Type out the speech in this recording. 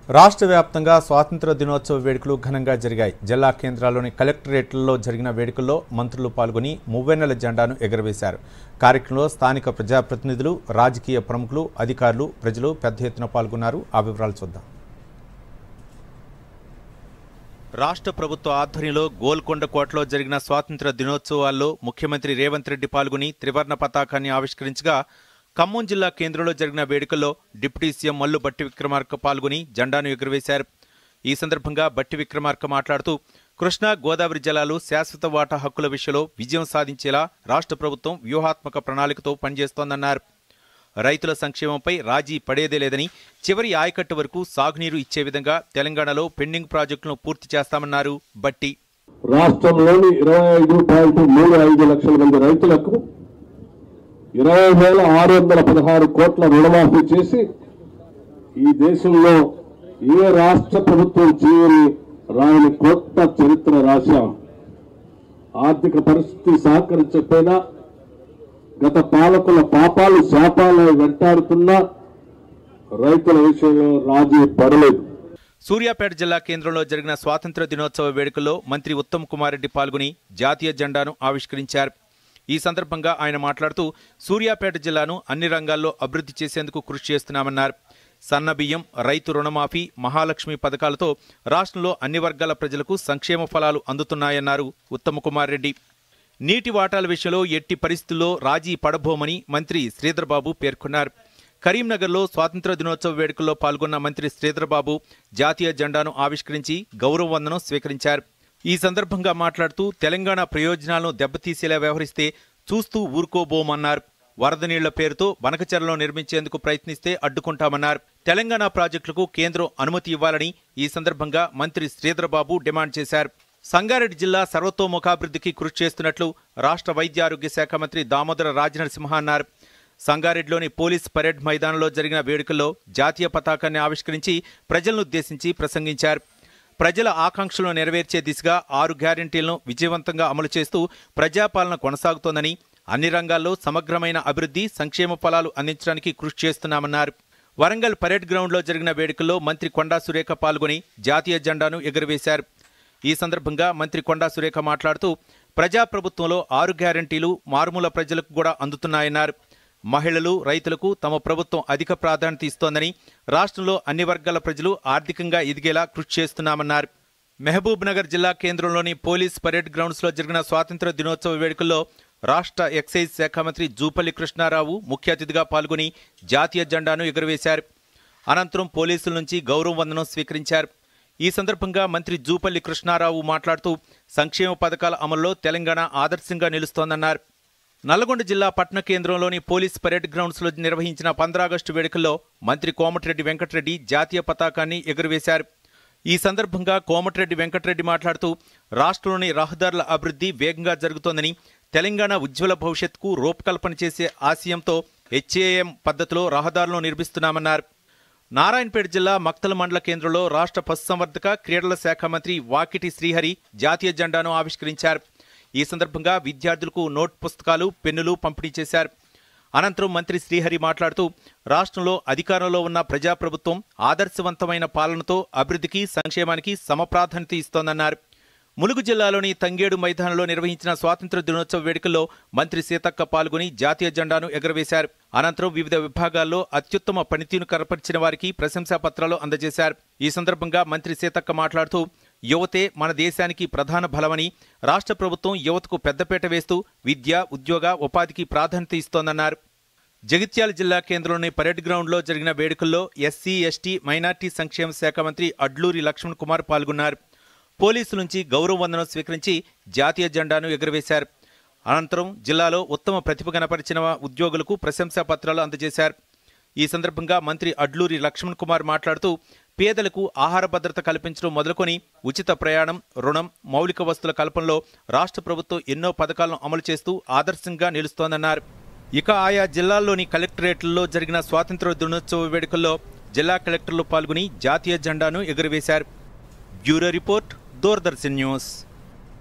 రాష్ట్ర వ్యాప్తంగా స్వాతంత్ర దినోత్సవ వేడుకలు ఘనంగా జరిగాయి. జిల్లా కేంద్రాల్లోని కలెక్టరేట్లలో జరిగిన వేడుకల్లో మంత్రులు పాల్గొని మువ్వెన్నెల జెండాను ఎగురవేశారు. కార్యక్రమంలో స్థానిక ప్రజాప్రతినిధులు, రాజకీయ ప్రముఖులు, అధికారులు, ప్రజలు పెద్ద ఎత్తున పాల్గొన్నారు. ఆ వివరాలు చూద్దాం. రాష్ట్ర ప్రభుత్వ ఆధ్వర్యంలో గోల్కొండ కోటలో జరిగిన స్వాతంత్ర దినోత్సవాల్లో ముఖ్యమంత్రి రేవంత్ రెడ్డి పాల్గొని త్రివర్ణ పతాకాన్ని ఆవిష్కరించగా, ఖమ్మం జిల్లా కేంద్రంలో జరిగిన వేడుకల్లో డిప్యూటీ సీఎం మల్లు భట్టి విక్రమార్క పాల్గొని జెండాను ఎగురవేశారు. ఈ సందర్భంగా భట్టి విక్రమార్క మాట్లాడుతూ, కృష్ణా గోదావరి జలాలు శాశ్వత వాటా హక్కుల విషయంలో విజయం సాధించేలా రాష్ట్ర ప్రభుత్వం వ్యూహాత్మక ప్రణాళికతో పనిచేస్తోందన్నారు. రైతుల సంక్షేమంపై రాజీ పడేదే లేదని, చివరి ఆయకట్టు వరకు సాగునీరు ఇచ్చే విధంగా తెలంగాణలో పెండింగ్ ప్రాజెక్టులను పూర్తి చేస్తామన్నారు భట్టి. రాష్ట్రంలోని 25.35 లక్షల మంది రైతులకు 20,616 కోట్ల రుణమాఫీ చేసి ఈ దేశంలో ఏ రాష్ట్ర ప్రభుత్వం చేయని రాని కొత్త చరిత్ర రాశాం. ఆర్థిక పరిస్థితి సహకరించకపోయినా గత పాలకుల పాపాలు శాపాలు వెంటాడుతున్నా రైతుల విషయంలో రాజీ పడలేదు. సూర్యాపేట జిల్లా కేంద్రంలో జరిగిన స్వాతంత్ర దినోత్సవ వేడుకల్లో మంత్రి ఉత్తమ్ కుమార్ రెడ్డి పాల్గొని జాతీయ జెండాను ఆవిష్కరించారు. ఈ సందర్భంగా ఆయన మాట్లాడుతూ, సూర్యాపేట జిల్లాను అన్ని రంగాల్లో అభివృద్ధి చేసేందుకు కృషి చేస్తున్నామన్నారు. సన్నబియ్యం, రైతు రుణమాఫీ, మహాలక్ష్మి పథకాలతో రాష్ట్రంలో అన్ని వర్గాల ప్రజలకు సంక్షేమ ఫలాలు అందుతున్నాయన్నారు ఉత్తమ్ కుమార్ రెడ్డి. నీటి వాటాల విషయంలో ఎట్టి పరిస్థితుల్లో రాజీ పడబోమని మంత్రి శ్రీధర్ బాబు పేర్కొన్నారు. కరీంనగర్లో స్వాతంత్ర దినోత్సవ వేడుకల్లో పాల్గొన్న మంత్రి శ్రీధర్ బాబు జాతీయ జెండాను ఆవిష్కరించి గౌరవ వందనం స్వీకరించారు. ఈ సందర్భంగా మాట్లాడుతూ, తెలంగాణ ప్రయోజనాలను దెబ్బతీసేలా వ్యవహరిస్తే చూస్తూ ఊరుకోబోమన్నారు. వరద నీళ్ల పేరుతో వనకచెరలో నిర్మించేందుకు ప్రయత్నిస్తే అడ్డుకుంటామన్నారు. తెలంగాణ ప్రాజెక్టులకు కేంద్రం అనుమతి ఇవ్వాలని ఈ సందర్భంగా మంత్రి శ్రీధర్ బాబు డిమాండ్ చేశారు. సంగారెడ్డి జిల్లా సర్వతోముఖాభివృద్ధికి కృషి చేస్తున్నట్లు రాష్ట్ర వైద్య ఆరోగ్య శాఖ మంత్రి దామోదర రాజనరసింహ అన్నారు. సంగారెడ్డిలోని పోలీస్ పరేడ్ మైదానంలో జరిగిన వేడుకల్లో జాతీయ పతాకాన్ని ఆవిష్కరించి ప్రజలనుద్దేశించి ప్రసంగించారు. ప్రజల ఆకాంక్షలను నెరవేర్చే దిశగా 6 గ్యారెంటీలను విజయవంతంగా అమలు చేస్తూ ప్రజాపాలన కొనసాగుతోందని, అన్ని రంగాల్లో సమగ్రమైన అభివృద్ధి, సంక్షేమ ఫలాలు అందించడానికి కృషి చేస్తున్నామన్నారు. వరంగల్ పరేడ్ గ్రౌండ్లో జరిగిన వేడుకల్లో మంత్రి కొండా సురేఖ పాల్గొని జాతీయ జెండాను ఎగురవేశారు. ఈ సందర్భంగా మంత్రి కొండా సురేఖ మాట్లాడుతూ, ప్రజాప్రభుత్వంలో 6 గ్యారెంటీలు మారుమూల ప్రజలకు కూడా అందుతున్నాయన్నారు. మహిళలు, రైతులకు తమ ప్రభుత్వం అధిక ప్రాధాన్యత ఇస్తోందని, రాష్ట్రంలో అన్ని వర్గాల ప్రజలు ఆర్థికంగా ఎదిగేలా కృషి చేస్తున్నామన్నారు. మహబూబ్ నగర్ జిల్లా కేంద్రంలోని పోలీస్ పరేడ్ గ్రౌండ్స్లో జరిగిన స్వాతంత్ర దినోత్సవ వేడుకల్లో రాష్ట్ర ఎక్సైజ్ శాఖ మంత్రి జూపల్లి కృష్ణారావు ముఖ్య అతిథిగా పాల్గొని జాతీయ జెండాను ఎగురవేశారు. అనంతరం పోలీసుల నుంచి గౌరవ వందనం స్వీకరించారు. ఈ సందర్భంగా మంత్రి జూపల్లి కృష్ణారావు మాట్లాడుతూ, సంక్షేమ పథకాల అమల్లో తెలంగాణ ఆదర్శంగా నిలుస్తోందన్నారు. నల్గొండ జిల్లా పట్టణ కేంద్రంలోని పోలీస్ పరేడ్ గ్రౌండ్స్లో నిర్వహించిన 15 ఆగస్టు వేడుకల్లో మంత్రి కోమటిరెడ్డి వెంకటరెడ్డి జాతీయ పతాకాన్ని ఎగురవేశారు. ఈ సందర్భంగా కోమటిరెడ్డి వెంకటరెడ్డి మాట్లాడుతూ, రాష్ట్రంలోని రహదారుల అభివృద్ధి వేగంగా జరుగుతోందని, తెలంగాణ ఉజ్వల భవిష్యత్తుకు రూపకల్పన చేసే ఆశయంతో HAM పద్ధతిలో రహదారులను నిర్మిస్తున్నామన్నారు. నారాయణపేట జిల్లా మక్తల మండల కేంద్రంలో రాష్ట్ర పశుసంవర్ధక క్రీడల శాఖ మంత్రి వాకిటి శ్రీహరి జాతీయ జెండాను ఆవిష్కరించారు. ఈ సందర్భంగా విద్యార్థులకు నోట్ పుస్తకాలు, పెన్నులు పంపిణీ చేశారు. అనంతరం మంత్రి శ్రీహరి మాట్లాడుతూ, రాష్ట్రంలో అధికారంలో ఉన్న ప్రజాప్రభుత్వం ఆదర్శవంతమైన పాలనతో అభివృద్ధికి, సంక్షేమానికి సమప్రాధాన్యత ఇస్తోందన్నారు. ములుగు జిల్లాలోని తంగేడు మైదానంలో నిర్వహించిన స్వాతంత్ర దినోత్సవ వేడుకల్లో మంత్రి సీతక్క పాల్గొని జాతీయ జెండాను ఎగురవేశారు. అనంతరం వివిధ విభాగాల్లో అత్యుత్తమ పనితీరును కనపరిచిన వారికి ప్రశంసా పత్రాలు అందజేశారు. ఈ సందర్భంగా మంత్రి సీతక్క మాట్లాడుతూ, యువతే మన దేశానికి ప్రధాన బలమని, రాష్ట్ర ప్రభుత్వం యువతకు పెద్దపీట వేస్తూ విద్య, ఉద్యోగ, ఉపాధికి ప్రాధాన్యత ఇస్తోందన్నారు. జగిత్యాల జిల్లా కేంద్రంలోని పరేడ్ గ్రౌండ్లో జరిగిన వేడుకల్లో ఎస్సీ, ఎస్టీ, మైనార్టీ సంక్షేమ శాఖ మంత్రి అడ్లూరి లక్ష్మణ్ కుమార్ పాల్గొన్నారు. పోలీసుల నుంచి గౌరవ వందనం స్వీకరించి జాతీయ జెండాను ఎగురవేశారు. అనంతరం జిల్లాలో ఉత్తమ ప్రతిభ కనపరిచిన ఉద్యోగులకు ప్రశంసా పత్రాలు అందజేశారు. ఈ సందర్భంగా మంత్రి అడ్లూరి లక్ష్మణ్ కుమార్ మాట్లాడుతూ, పేదలకు ఆహార భద్రత కల్పించడం మొదలుకొని ఉచిత ప్రయాణం, రుణం, మౌలిక వస్తువుల కల్పనలో రాష్ట్ర ప్రభుత్వం ఎన్నో పథకాలను అమలు చేస్తూ ఆదర్శంగా నిలుస్తోందన్నారు. ఇక ఆయా జిల్లాల్లోని కలెక్టరేట్లలో జరిగిన స్వాతంత్ర దినోత్సవ వేడుకల్లో జిల్లా కలెక్టర్లు పాల్గొని జాతీయ జెండాను ఎగురవేశారు. Bureau report, Doordarshan news.